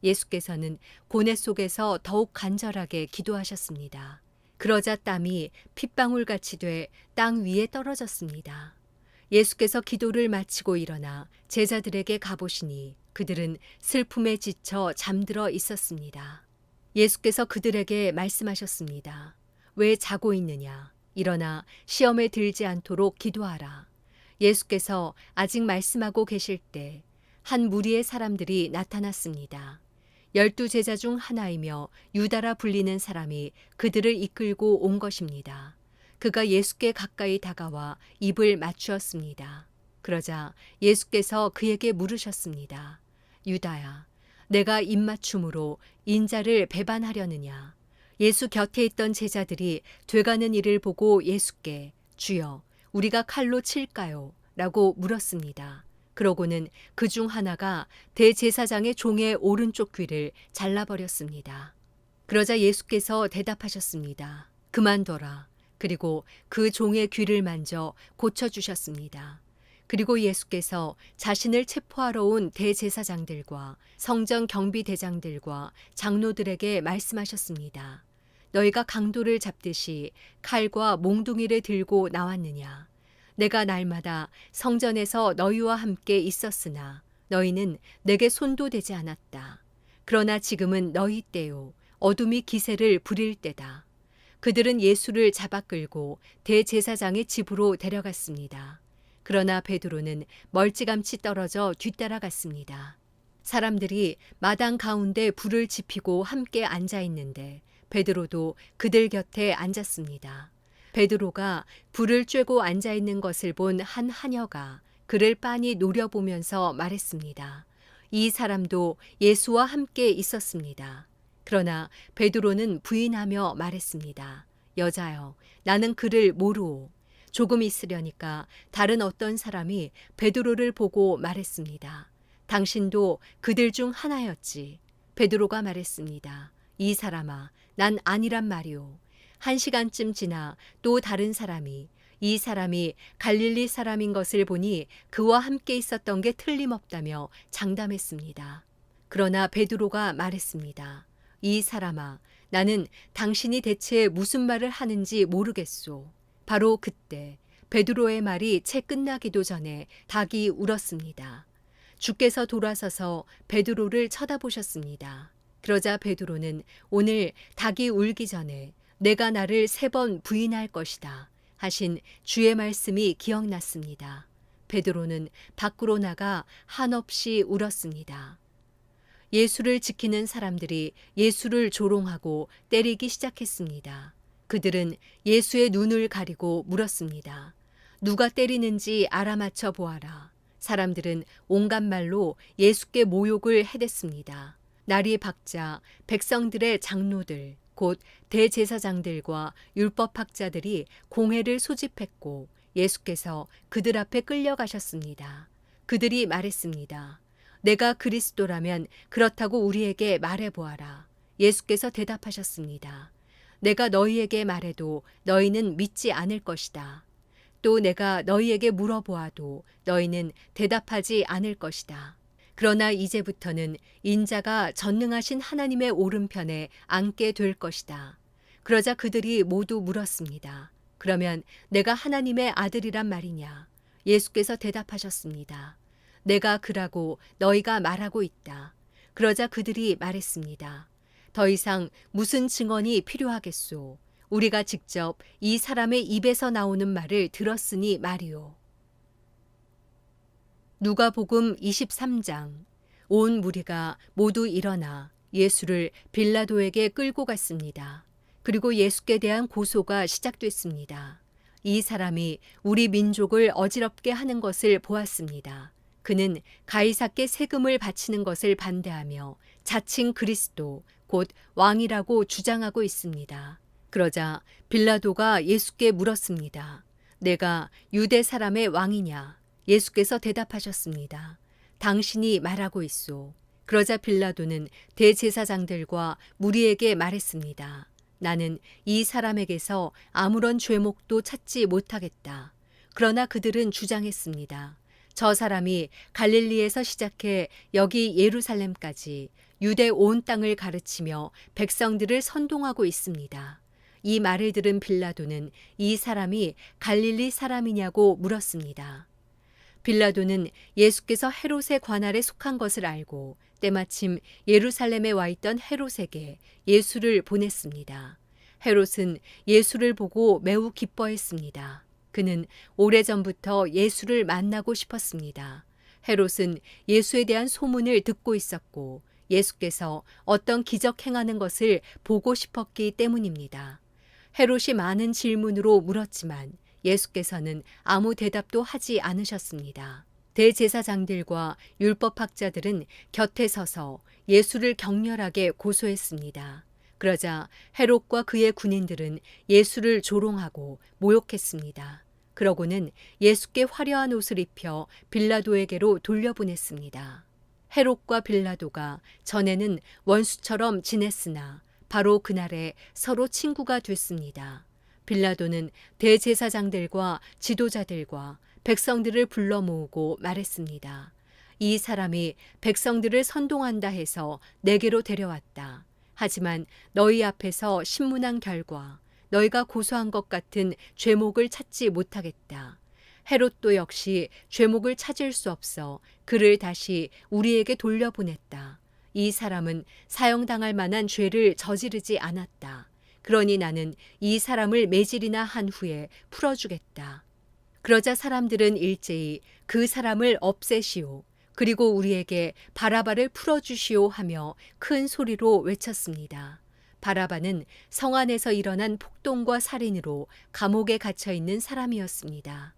예수께서는 고뇌 속에서 더욱 간절하게 기도하셨습니다. 그러자 땀이 핏방울같이 돼 땅 위에 떨어졌습니다. 예수께서 기도를 마치고 일어나 제자들에게 가보시니 그들은 슬픔에 지쳐 잠들어 있었습니다. 예수께서 그들에게 말씀하셨습니다. 왜 자고 있느냐? 일어나 시험에 들지 않도록 기도하라. 예수께서 아직 말씀하고 계실 때 한 무리의 사람들이 나타났습니다. 12 제자 중 하나이며 유다라 불리는 사람이 그들을 이끌고 온 것입니다. 그가 예수께 가까이 다가와 입을 맞추었습니다. 그러자 예수께서 그에게 물으셨습니다. 유다야, 내가 입맞춤으로 인자를 배반하려느냐? 예수 곁에 있던 제자들이 돼가는 일을 보고 예수께 주여, 우리가 칼로 칠까요? 라고 물었습니다. 그러고는 그 중 하나가 대제사장의 종의 오른쪽 귀를 잘라버렸습니다. 그러자 예수께서 대답하셨습니다. 그만둬라. 그리고 그 종의 귀를 만져 고쳐주셨습니다. 그리고 예수께서 자신을 체포하러 온 대제사장들과 성전 경비대장들과 장로들에게 말씀하셨습니다. 너희가 강도를 잡듯이 칼과 몽둥이를 들고 나왔느냐? 내가 날마다 성전에서 너희와 함께 있었으나 너희는 내게 손도 대지 않았다. 그러나 지금은 너희 때요, 어둠이 기세를 부릴 때다. 그들은 예수를 잡아 끌고 대제사장의 집으로 데려갔습니다. 그러나 베드로는 멀찌감치 떨어져 뒤따라갔습니다. 사람들이 마당 가운데 불을 지피고 함께 앉아 있는데 베드로도 그들 곁에 앉았습니다. 베드로가 불을 쬐고 앉아 있는 것을 본 한 하녀가 그를 빤히 노려보면서 말했습니다. 이 사람도 예수와 함께 있었습니다. 그러나 베드로는 부인하며 말했습니다. 여자여, 나는 그를 모르오. 조금 있으려니까 다른 어떤 사람이 베드로를 보고 말했습니다. 당신도 그들 중 하나였지. 베드로가 말했습니다. 이 사람아, 난 아니란 말이오. 1시간쯤 지나 또 다른 사람이 이 사람이 갈릴리 사람인 것을 보니 그와 함께 있었던 게 틀림없다며 장담했습니다. 그러나 베드로가 말했습니다. 이 사람아, 나는 당신이 대체 무슨 말을 하는지 모르겠소. 바로 그때 베드로의 말이 채 끝나기도 전에 닭이 울었습니다. 주께서 돌아서서 베드로를 쳐다보셨습니다. 그러자 베드로는 오늘 닭이 울기 전에 내가 나를 3번 부인할 것이다 하신 주의 말씀이 기억났습니다. 베드로는 밖으로 나가 한없이 울었습니다. 예수를 지키는 사람들이 예수를 조롱하고 때리기 시작했습니다. 그들은 예수의 눈을 가리고 물었습니다. 누가 때리는지 알아맞혀 보아라. 사람들은 온갖 말로 예수께 모욕을 해댔습니다. 날이 밝자 백성들의 장로들, 곧 대제사장들과 율법학자들이 공회를 소집했고 예수께서 그들 앞에 끌려가셨습니다. 그들이 말했습니다. 내가 그리스도라면 그렇다고 우리에게 말해보아라. 예수께서 대답하셨습니다. 내가 너희에게 말해도 너희는 믿지 않을 것이다. 또 내가 너희에게 물어보아도 너희는 대답하지 않을 것이다. 그러나 이제부터는 인자가 전능하신 하나님의 오른편에 앉게 될 것이다. 그러자 그들이 모두 물었습니다. 그러면 내가 하나님의 아들이란 말이냐? 예수께서 대답하셨습니다. 내가 그라고 너희가 말하고 있다. 그러자 그들이 말했습니다. 더 이상 무슨 증언이 필요하겠소? 우리가 직접 이 사람의 입에서 나오는 말을 들었으니 말이오. 누가복음 23장. 온 무리가 모두 일어나 예수를 빌라도에게 끌고 갔습니다. 그리고 예수께 대한 고소가 시작됐습니다. 이 사람이 우리 민족을 어지럽게 하는 것을 보았습니다. 그는 가이사께 세금을 바치는 것을 반대하며 자칭 그리스도, 곧 왕이라고 주장하고 있습니다. 그러자 빌라도가 예수께 물었습니다. 내가 유대 사람의 왕이냐? 예수께서 대답하셨습니다. 당신이 말하고 있소. 그러자 빌라도는 대제사장들과 무리에게 말했습니다. 나는 이 사람에게서 아무런 죄목도 찾지 못하겠다. 그러나 그들은 주장했습니다. 저 사람이 갈릴리에서 시작해 여기 예루살렘까지 유대 온 땅을 가르치며 백성들을 선동하고 있습니다. 이 말을 들은 빌라도는 이 사람이 갈릴리 사람이냐고 물었습니다. 빌라도는 예수께서 헤롯의 관할에 속한 것을 알고 때마침 예루살렘에 와 있던 헤롯에게 예수를 보냈습니다. 헤롯은 예수를 보고 매우 기뻐했습니다. 그는 오래전부터 예수를 만나고 싶었습니다. 헤롯은 예수에 대한 소문을 듣고 있었고 예수께서 어떤 기적 행하는 것을 보고 싶었기 때문입니다. 헤롯이 많은 질문으로 물었지만 예수께서는 아무 대답도 하지 않으셨습니다. 대제사장들과 율법학자들은 곁에 서서 예수를 격렬하게 고소했습니다. 그러자 헤롯과 그의 군인들은 예수를 조롱하고 모욕했습니다. 그러고는 예수께 화려한 옷을 입혀 빌라도에게로 돌려보냈습니다. 헤롯과 빌라도가 전에는 원수처럼 지냈으나 바로 그날에 서로 친구가 됐습니다. 빌라도는 대제사장들과 지도자들과 백성들을 불러 모으고 말했습니다. 이 사람이 백성들을 선동한다 해서 내게로 데려왔다. 하지만 너희 앞에서 신문한 결과 너희가 고소한 것 같은 죄목을 찾지 못하겠다. 헤롯도 역시 죄목을 찾을 수 없어 그를 다시 우리에게 돌려보냈다. 이 사람은 사형당할 만한 죄를 저지르지 않았다. 그러니 나는 이 사람을 매질이나 한 후에 풀어주겠다. 그러자 사람들은 일제히 그 사람을 없애시오. 그리고 우리에게 바라바를 풀어주시오 하며 큰 소리로 외쳤습니다. 바라바는 성 안에서 일어난 폭동과 살인으로 감옥에 갇혀 있는 사람이었습니다.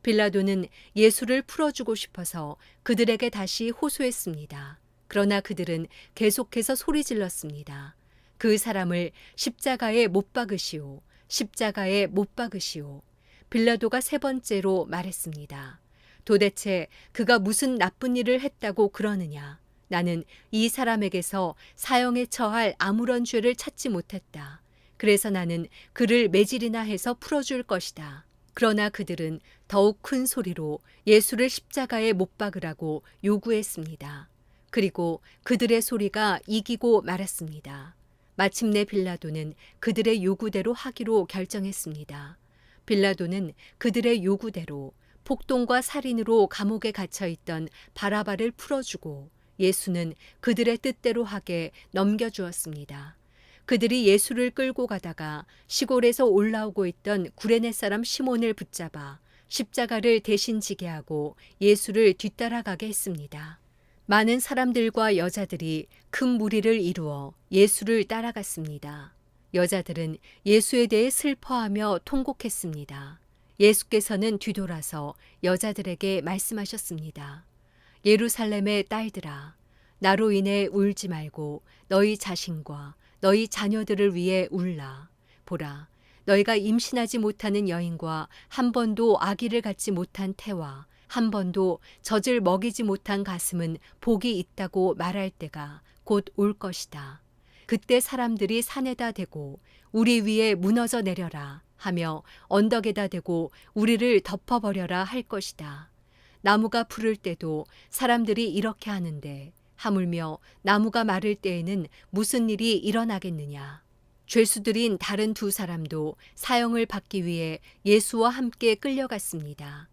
빌라도는 예수를 풀어주고 싶어서 그들에게 다시 호소했습니다. 그러나 그들은 계속해서 소리 질렀습니다. 그 사람을 십자가에 못 박으시오. 십자가에 못 박으시오. 빌라도가 세 번째로 말했습니다. 도대체 그가 무슨 나쁜 일을 했다고 그러느냐? 나는 이 사람에게서 사형에 처할 아무런 죄를 찾지 못했다. 그래서 나는 그를 매질이나 해서 풀어줄 것이다. 그러나 그들은 더욱 큰 소리로 예수를 십자가에 못 박으라고 요구했습니다. 그리고 그들의 소리가 이기고 말았습니다. 마침내 빌라도는 그들의 요구대로 하기로 결정했습니다. 빌라도는 그들의 요구대로 폭동과 살인으로 감옥에 갇혀 있던 바라바를 풀어주고 예수는 그들의 뜻대로 하게 넘겨주었습니다. 그들이 예수를 끌고 가다가 시골에서 올라오고 있던 구레네 사람 시몬을 붙잡아 십자가를 대신 지게 하고 예수를 뒤따라가게 했습니다. 많은 사람들과 여자들이 큰 무리를 이루어 예수를 따라갔습니다. 여자들은 예수에 대해 슬퍼하며 통곡했습니다. 예수께서는 뒤돌아서 여자들에게 말씀하셨습니다. 예루살렘의 딸들아, 나로 인해 울지 말고 너희 자신과 너희 자녀들을 위해 울라. 보라, 너희가 임신하지 못하는 여인과 한 번도 아기를 갖지 못한 태와 한 번도 젖을 먹이지 못한 가슴은 복이 있다고 말할 때가 곧 올 것이다. 그때 사람들이 산에다 대고 우리 위에 무너져 내려라 하며 언덕에다 대고 우리를 덮어버려라 할 것이다. 나무가 푸를 때도 사람들이 이렇게 하는데 하물며 나무가 마를 때에는 무슨 일이 일어나겠느냐. 죄수들인 다른 두 사람도 사형을 받기 위해 예수와 함께 끌려갔습니다.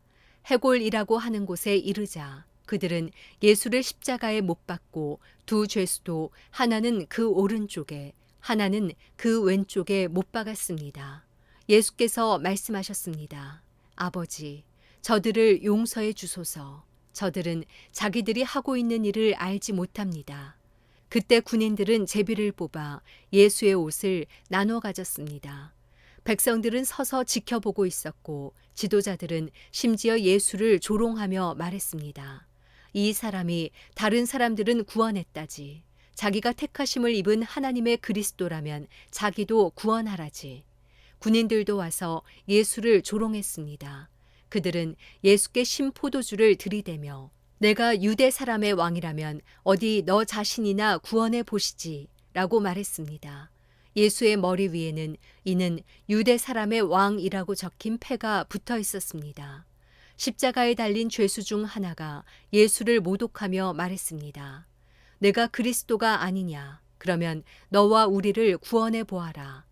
해골이라고 하는 곳에 이르자 그들은 예수를 십자가에 못 박고 두 죄수도 하나는 그 오른쪽에 하나는 그 왼쪽에 못 박았습니다. 예수께서 말씀하셨습니다. 아버지, 저들을 용서해 주소서. 저들은 자기들이 하고 있는 일을 알지 못합니다. 그때 군인들은 제비를 뽑아 예수의 옷을 나눠 가졌습니다. 백성들은 서서 지켜보고 있었고 지도자들은 심지어 예수를 조롱하며 말했습니다. 이 사람이 다른 사람들은 구원했다지. 자기가 택하심을 입은 하나님의 그리스도라면 자기도 구원하라지. 군인들도 와서 예수를 조롱했습니다. 그들은 예수께 신포도주를 들이대며 내가 유대 사람의 왕이라면 어디 너 자신이나 구원해 보시지 라고 말했습니다. 예수의 머리 위에는 이는 유대 사람의 왕이라고 적힌 패가 붙어 있었습니다. 십자가에 달린 죄수 중 하나가 예수를 모독하며 말했습니다. 내가 그리스도가 아니냐? 그러면 너와 우리를 구원해 보아라.